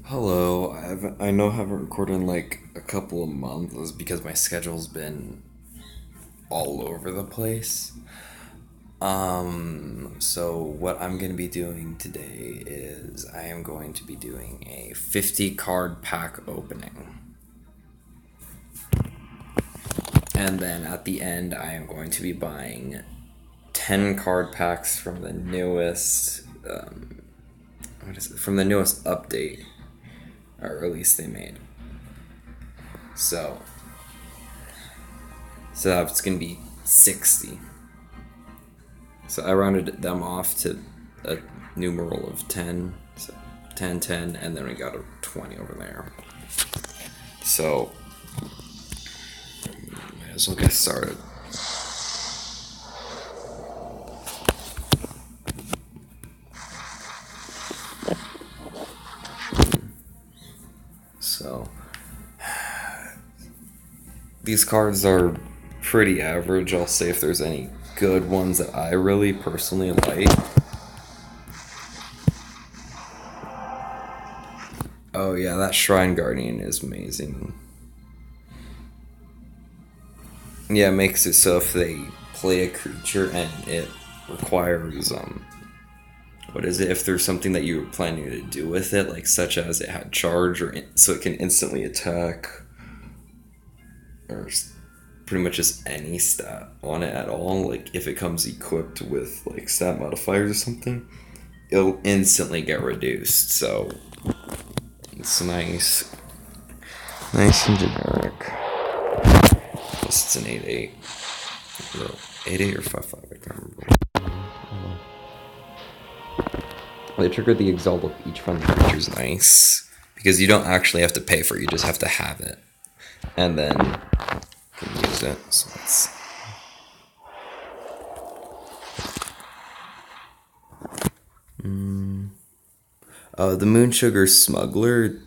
Hello, I know I haven't recorded in like a couple of months because my schedule's been all over the place. So what I'm gonna be doing today is I am going to be doing a 50 card pack opening. And then at the end I am going to be buying 10 card packs from the newest what is it? From the newest update or release they made. So so that's gonna be 60. So I rounded them off to a numeral of 10. So 10, 10, and then we got a 20 over there. So, might as well get started. So, these cards are pretty average. I'll say if there's any good ones that I really personally like. Oh, yeah, that Shrine Guardian is amazing. Yeah, it makes it so if they play a creature and it requires what is it if there's something that you were planning to do with it, like such as it had charge or so it can instantly attack or pretty much just any stat on it at all, like if it comes equipped with like stat modifiers or something, it'll instantly get reduced. So it's nice and generic. Plus it's an 8-8. 8-8 or 5-5, I can't remember. They trigger the exalt of each friendly creature is nice because you don't actually have to pay for it; you just have to have it, and then you can use it. So it's the Moon Sugar Smuggler.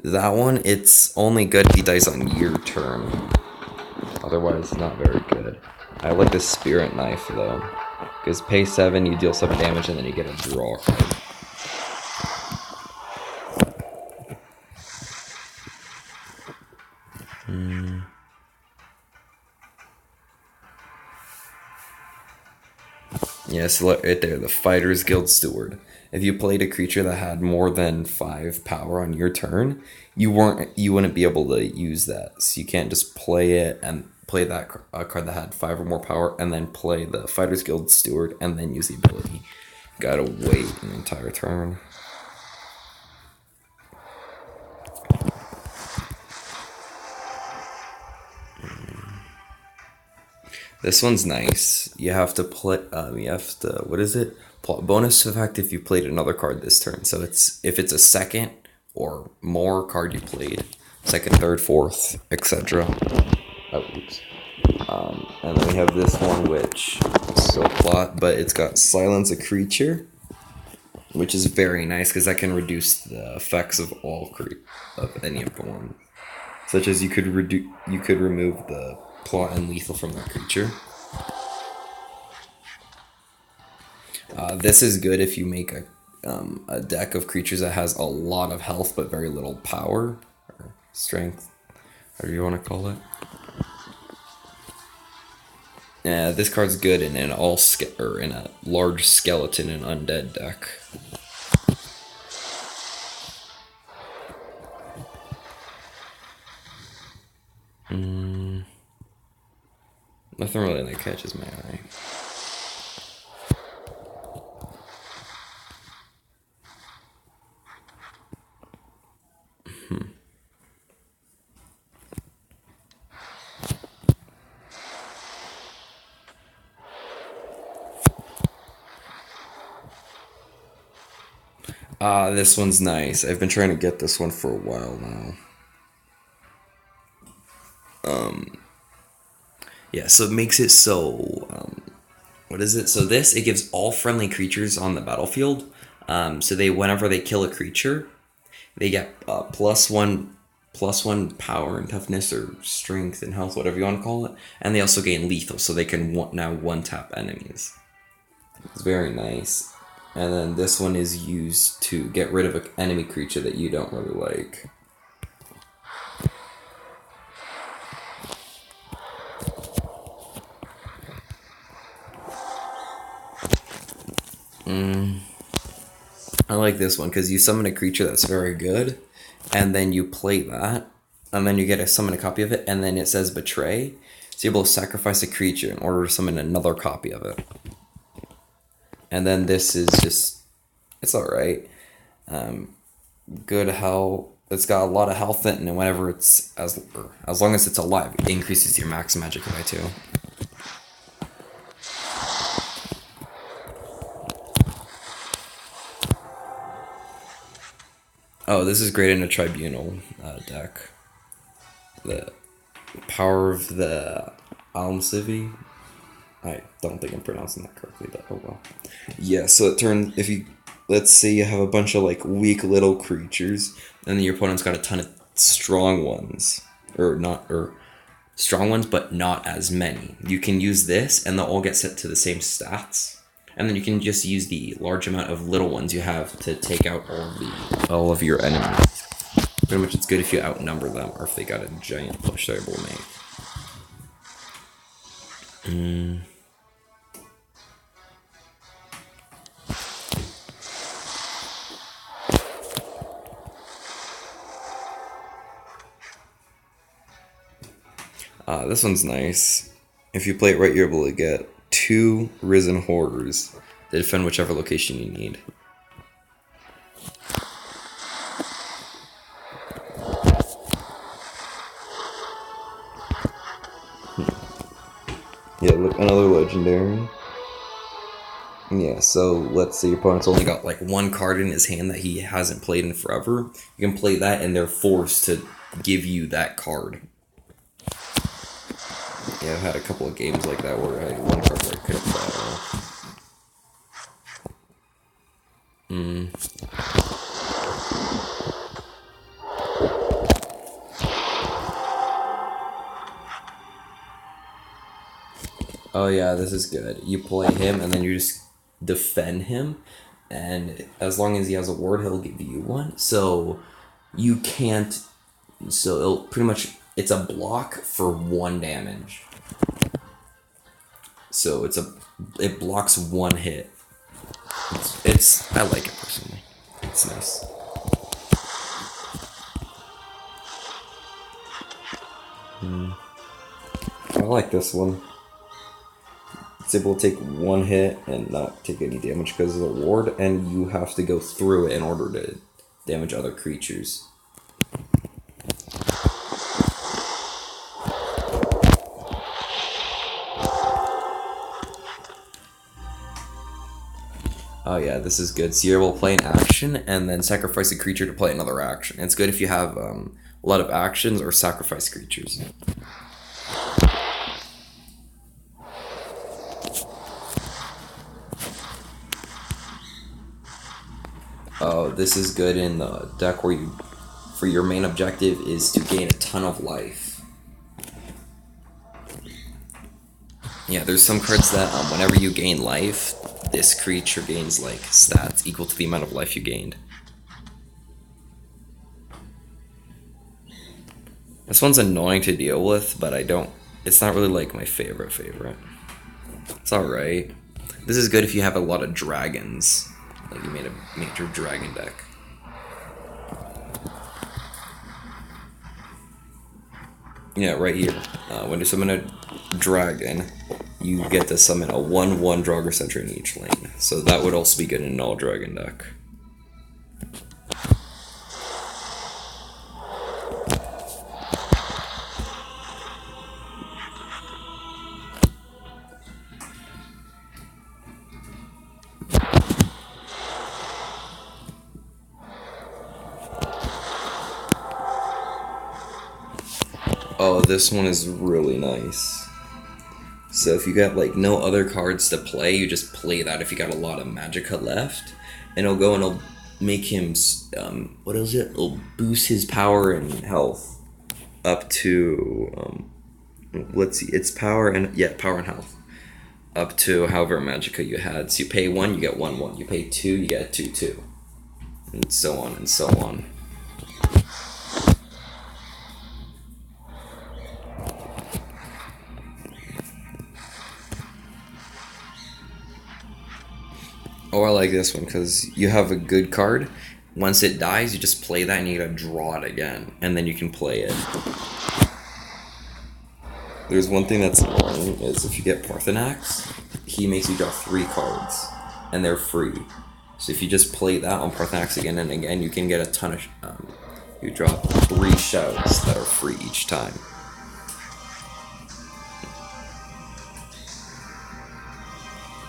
That one, it's only good if he dies on your turn. Otherwise, not very good. I like the Spirit Knife though, because pay 7, you deal 7 damage, and then you get a draw card. Yes, look right there, the Fighters Guild Steward. If you played a creature that had more than 5 power on your turn, you wouldn't be able to use that. So you can't just play it and play that card that had 5 or more power, and then play the Fighters Guild Steward and then use the ability. You gotta wait an entire turn. This one's nice. You have to play. You have to. What is it? Bonus effect if you played another card this turn. So it's if it's a second or more card you played, second, third, fourth, etc. Oh, oops. And then we have this one, which is still plot, but it's got silence a creature, which is very nice because that can reduce the effects of of any of the one. Such as you could remove the plot and lethal from that creature. This is good if you make a deck of creatures that has a lot of health but very little power or strength, whatever you want to call it. Yeah, this card's good in an or in a large skeleton and undead deck. Nothing really that catches my eye. This one's nice. I've been trying to get this one for a while now. Yeah, so it makes it so. What is it? So this it gives all friendly creatures on the battlefield. So they whenever they kill a creature, they get plus one power and toughness or strength and health, whatever you want to call it, and they also gain lethal, so they can now one tap enemies. It's very nice. And then this one is used to get rid of an enemy creature that you don't really like. I like this one because you summon a creature that's very good, and then you play that, and then you get to summon a copy of it, and then it says betray. So you're able to sacrifice a creature in order to summon another copy of it. And then this is just, it's alright. Good health. It's got a lot of health in it, and whenever it's, as long as it's alive, it increases your max magic by 2. Oh, this is great in a tribunal deck. The power of the Almcivi. I don't think I'm pronouncing that correctly, but oh well. Yeah, so it turns, if you, let's say you have a bunch of like weak little creatures, and then your opponent's got a ton of strong ones, or strong ones, but not as many. You can use this, and they'll all get set to the same stats, and then you can just use the large amount of little ones you have to take out all of your enemies. Pretty much, it's good if you outnumber them, or if they got a giant push they're able to make. This one's nice. If you play it right, you're able to get 2 Risen Horrors to defend whichever location you need. Yeah, look, another legendary. Yeah, so let's say your opponent's only got like 1 card in his hand that he hasn't played in forever. You can play that, and they're forced to give you that card. Yeah, I've had a couple of games like that where I had 1 card where I couldn't battle. Oh yeah, this is good. You play him, and then you just defend him, and as long as he has a ward, he'll give you 1. So you can't. So it'll pretty much, it's a block for 1 damage. So it blocks 1 hit. It's I like it personally. It's nice. I like this one. It's able to take 1 hit and not take any damage because of the ward, and you have to go through it in order to damage other creatures. Oh yeah, this is good. So you're able to play an action and then sacrifice a creature to play another action. It's good if you have a lot of actions or sacrifice creatures. Oh, this is good in the deck where you, for your main objective is to gain a ton of life. Yeah, there's some cards that whenever you gain life, this creature gains like stats equal to the amount of life you gained. This one's annoying to deal with, but it's not really like my favorite. It's alright. This is good if you have a lot of dragons. Like you made a major dragon deck. Yeah, right here. When you summon a dragon, you get to summon a 1/1 Draugr Sentry in each lane. So that would also be good in an all dragon deck. Oh, this one is really nice. So if you got like no other cards to play, you just play that if you got a lot of magicka left. And it'll go and it'll make him, what is it? It'll boost his power and health up to, let's see, it's power and, yeah, power and health. up to however Magica you had. So you pay 1, you get 1/1. You pay 2, you get 2/2. And so on and so on. Oh, I like this one because you have a good card. Once it dies, you just play that and you gotta draw it again. And then you can play it. There's one thing that's annoying is if you get Parthenax, he makes you draw 3 cards. And they're free. So if you just play that on Parthenax again and again, you can get a ton of... you draw 3 shouts that are free each time.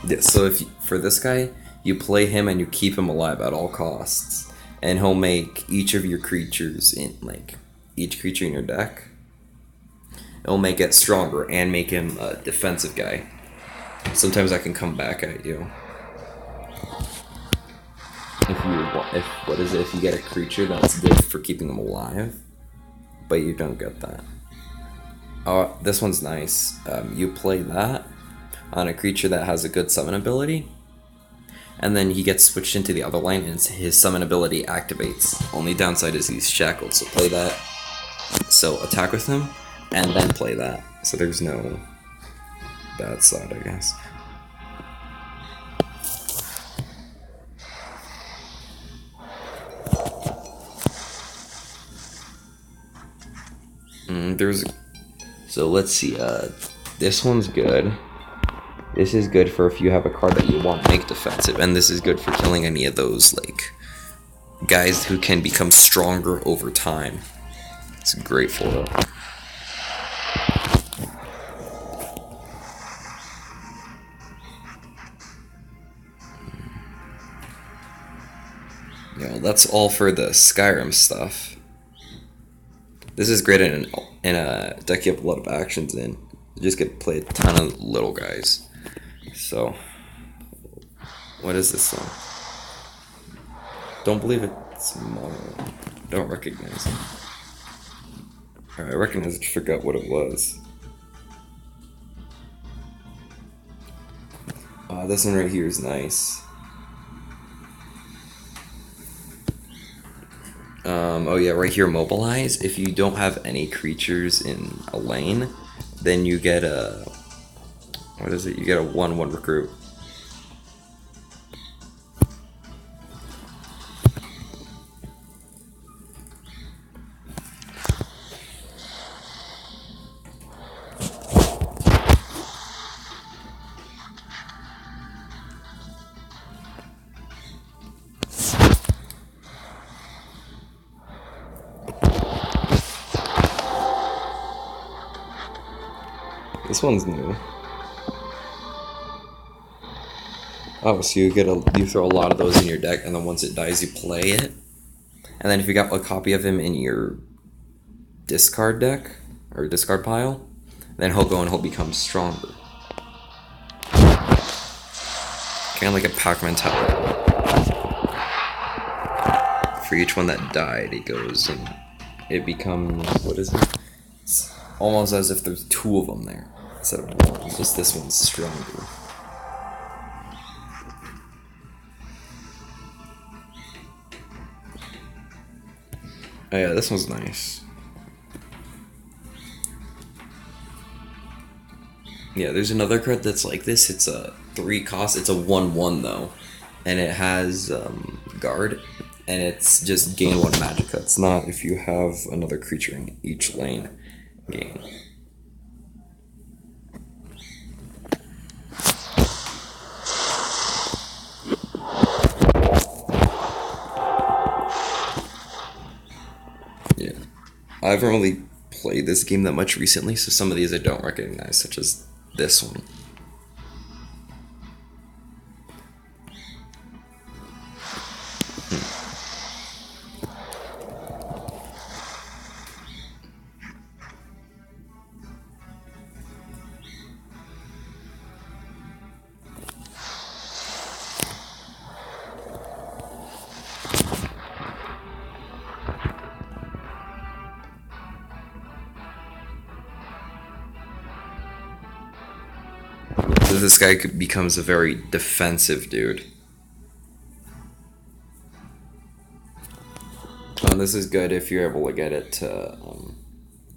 Yeah, so if you, for this guy, you play him and you keep him alive at all costs, and he'll make each of your creatures in each creature in your deck. It'll make it stronger and make him a defensive guy. Sometimes I can come back at you. If you get a creature that's good for keeping them alive, but you don't get that. Oh, this one's nice. You play that on a creature that has a good summon ability, and then he gets switched into the other lane and his summon ability activates. Only downside is he's shackled, so play that. So attack with him, and then play that. So there's no bad side, I guess. So let's see, this one's good. This is good for if you have a card that you want to make defensive, and this is good for killing any of those, guys who can become stronger over time. It's great for it. Yeah, that's all for the Skyrim stuff. This is great in a deck you have a lot of actions in. You just get to play a ton of little guys. So, what is this song? Don't believe it's Mono. Don't recognize it. I recognize it, forgot what it was. This one right here is nice. Oh yeah, right here, mobilize. If you don't have any creatures in a lane, then you get a... What is it? You get a 1/1 recruit. This one's new. Oh, so you throw a lot of those in your deck, and then once it dies, you play it. And then if you got a copy of him in your discard deck or discard pile, then he'll go and he'll become stronger. Kind of like a pack mentality. For each one that died, it goes and it becomes, what is it? It's almost as if there's 2 of them there instead of 1. Just this one's stronger. Oh yeah, this one's nice. Yeah, there's another card that's like this. It's a 3 cost. It's a 1/1 though, and it has guard, and it's just gain 1 Magica. It's not if you have another creature in each lane, gain. Yeah, I haven't really played this game that much recently, so some of these I don't recognize, such as this one. this guy becomes a very defensive dude. This is good if you're able to get it to,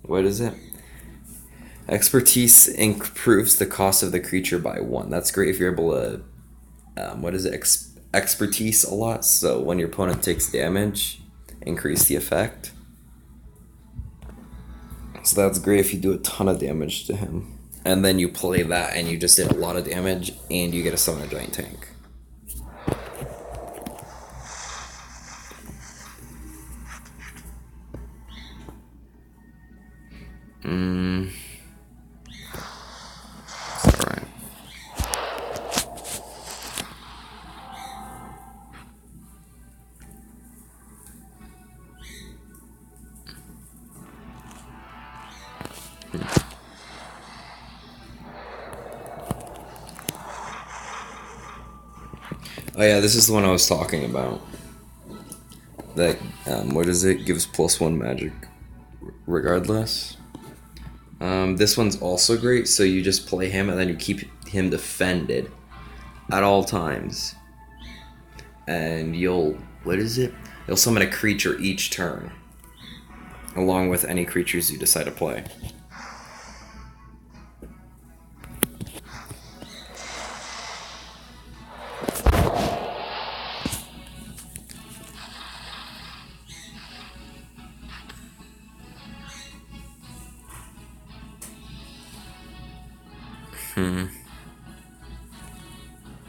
what is it? Expertise improves the cost of the creature by 1. That's great if you're able to, what is it? Expertise a lot. So when your opponent takes damage, increase the effect. So that's great if you do a ton of damage to him. And then you play that and you just did a lot of damage and you get to summon a giant tank. Alright. Oh yeah, this is the one I was talking about. That, what is it? Gives +1 magic regardless. This one's also great, so you just play him and then you keep him defended at all times. And you'll, what is it? You'll summon a creature each turn, along with any creatures you decide to play.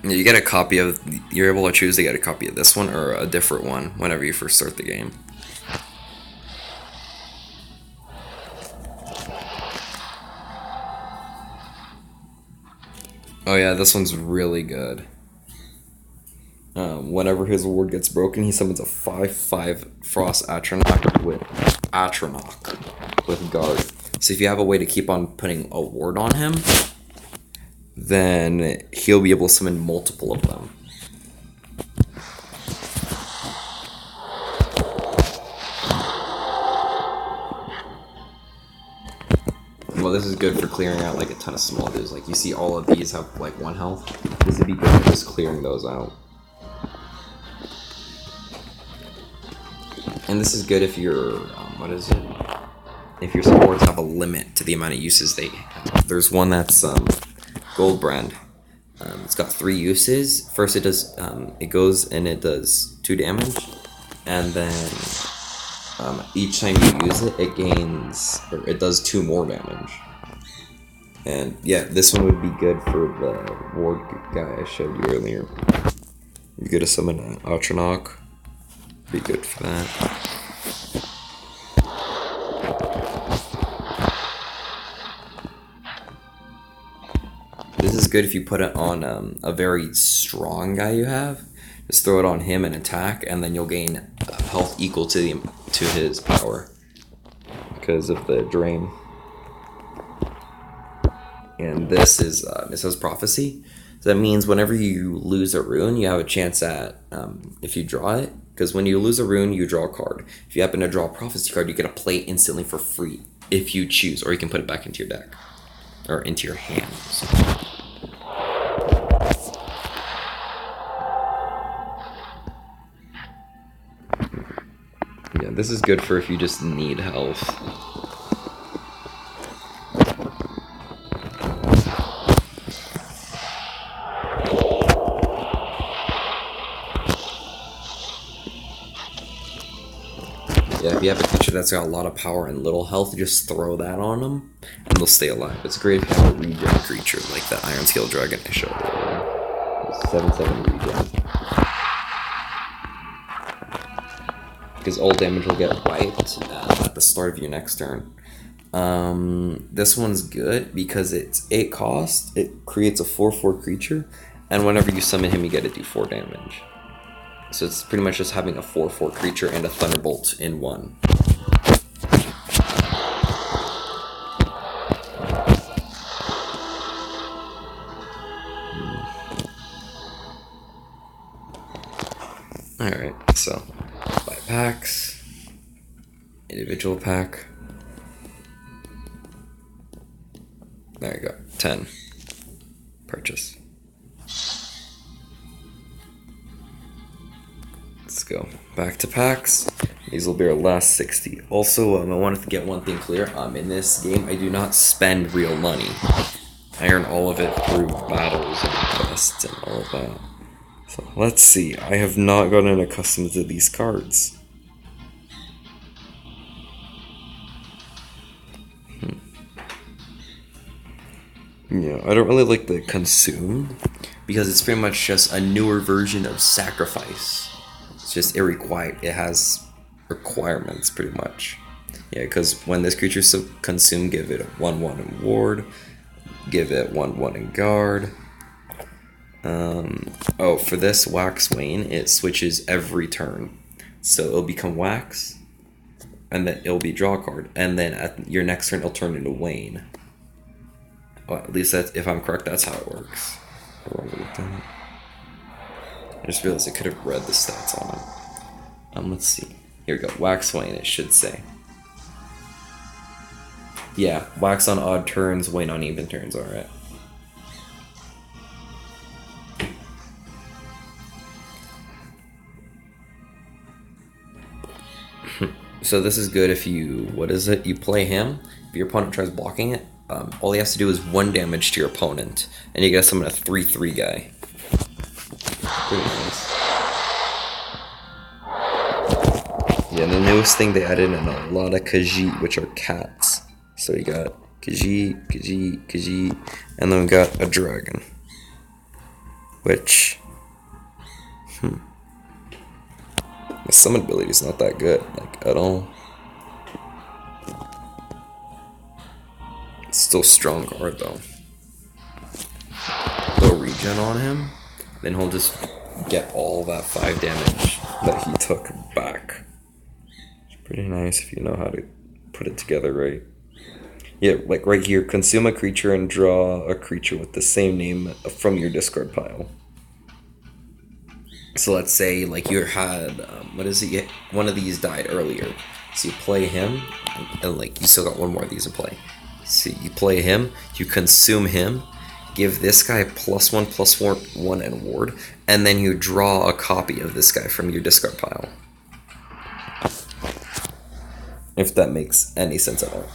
You get a copy of, you're able to choose to get a copy of this one or a different one whenever you first start the game. Oh yeah, this one's really good. Whenever his ward gets broken, he summons a 5/5 Frost Atronach with guard. So if you have a way to keep on putting a ward on him, then he'll be able to summon multiple of them. Well, this is good for clearing out like a ton of small dudes. Like you see all of these have like 1 health. This would be good for just clearing those out. And this is good if your, what is it? If your supports have a limit to the amount of uses they have. There's one that's Goldbrand. It's got 3 uses. First, it does it goes and it does 2 damage, and then each time you use it, it gains or it does 2 more damage. And yeah, this one would be good for the ward guy I showed you earlier. You get to summon an Atronach. Be good for that. This is good if you put it on a very strong guy you have. Just throw it on him and attack, and then you'll gain health equal to his power because of the drain. And this is it says prophecy. So that means whenever you lose a rune, you have a chance at if you draw it. Because when you lose a rune, you draw a card. If you happen to draw a prophecy card, you get to play it instantly for free if you choose, or you can put it back into your deck or into your hands. Yeah, this is good for if you just need health. Yeah, if you have a creature that's got a lot of power and little health, just throw that on them, and they'll stay alive. It's great if you have a regen creature, like the Iron Scale Dragon I showed earlier. 7/7 regen. Because all damage will get wiped at the start of your next turn. This one's good because it's 8 cost, it creates a 4/4 creature, and whenever you summon him, you get to do 4 damage. So it's pretty much just having a 4/4 creature and a Thunderbolt in one. Alright, so buy packs, individual pack. There you go, 10. purchase. Let's go back to packs. These will be our last 60. Also, I wanted to get one thing clear. In this game, I do not spend real money. I earn all of it through battles and quests and all of that. So let's see. I have not gotten accustomed to these cards. Yeah, I don't really like the consume because it's pretty much just a newer version of sacrifice. It's just it has requirements pretty much. Yeah, because when this creature consume, give it a 1/1 in ward, give it 1/1 in guard. For this Wax Wane, it switches every turn. So it'll become Wax, and then it'll be draw a card, and then at your next turn it'll turn into Wane. Well, at least that's, if I'm correct, that's how it works. I just realized I could have read the stats on it. Let's see. Here we go. Wax Wane, it should say. Yeah, Wax on odd turns, Wane on even turns, alright. So this is good if you, you play him. If your opponent tries blocking it, all he has to do is 1 damage to your opponent, and you get summon a 3/3 guy. Pretty nice. Yeah, and the newest thing they added in a lot of Khajiit, which are cats. So you got Khajiit, and then we got a dragon. Which, the summon ability is not that good, like, at all. It's still strong card, though. Go regen on him, then he'll just get all that 5 damage that he took back. It's pretty nice if you know how to put it together right. Yeah, like right here, consume a creature and draw a creature with the same name from your discard pile. So let's say, like, you had, one of these died earlier. So you play him, and like, you still got one more of these in play. So you play him, you consume him, give this guy +1/+1 and ward, and then you draw a copy of this guy from your discard pile. If that makes any sense at all.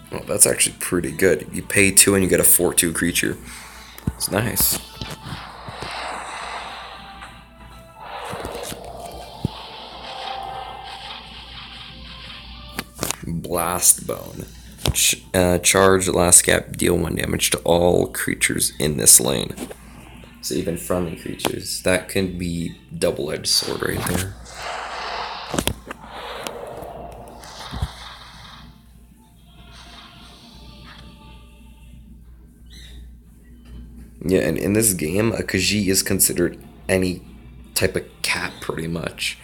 Oh, that's actually pretty good. You pay 2 and you get a 4/2 creature. It's nice. Blast Bone. Charge last gap, deal 1 damage to all creatures in this lane. So even friendly creatures. That can be double-edged sword right there. Yeah, and in this game, a Khajiit is considered any type of cat, pretty much.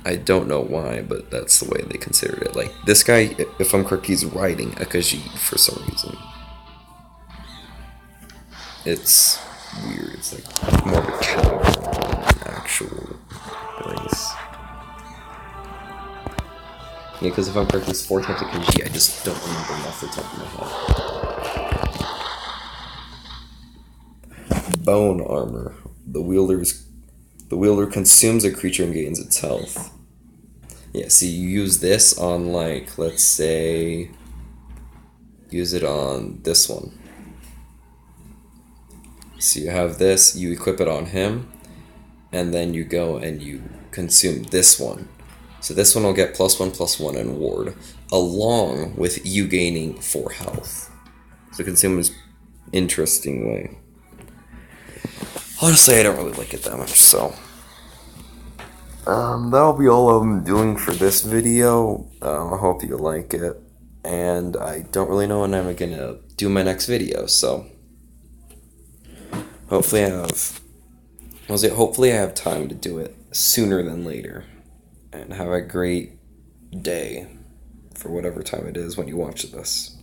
I don't know why, but that's the way they considered it. Like, this guy, if I'm correct, he's riding a Khajiit for some reason. It's weird. It's like more of a cat than an actual race. Yeah, because if I'm correct, there's 4 types of Khajiit. I just don't remember them off the top of my head. Bone armor. The wielder consumes a creature and gains its health. Yeah, see, you use this on, like, let's say, use it on this one. So you have this, you equip it on him, and then you go and you consume this one. So this one will get +1/+1 and ward, along with you gaining 4 health. So consume is interesting way. Honestly, I don't really like it that much, so that'll be all I'm doing for this video. I hope you like it, and I don't really know when I'm gonna do my next video, so hopefully I have time to do it sooner than later, and have a great day for whatever time it is when you watch this.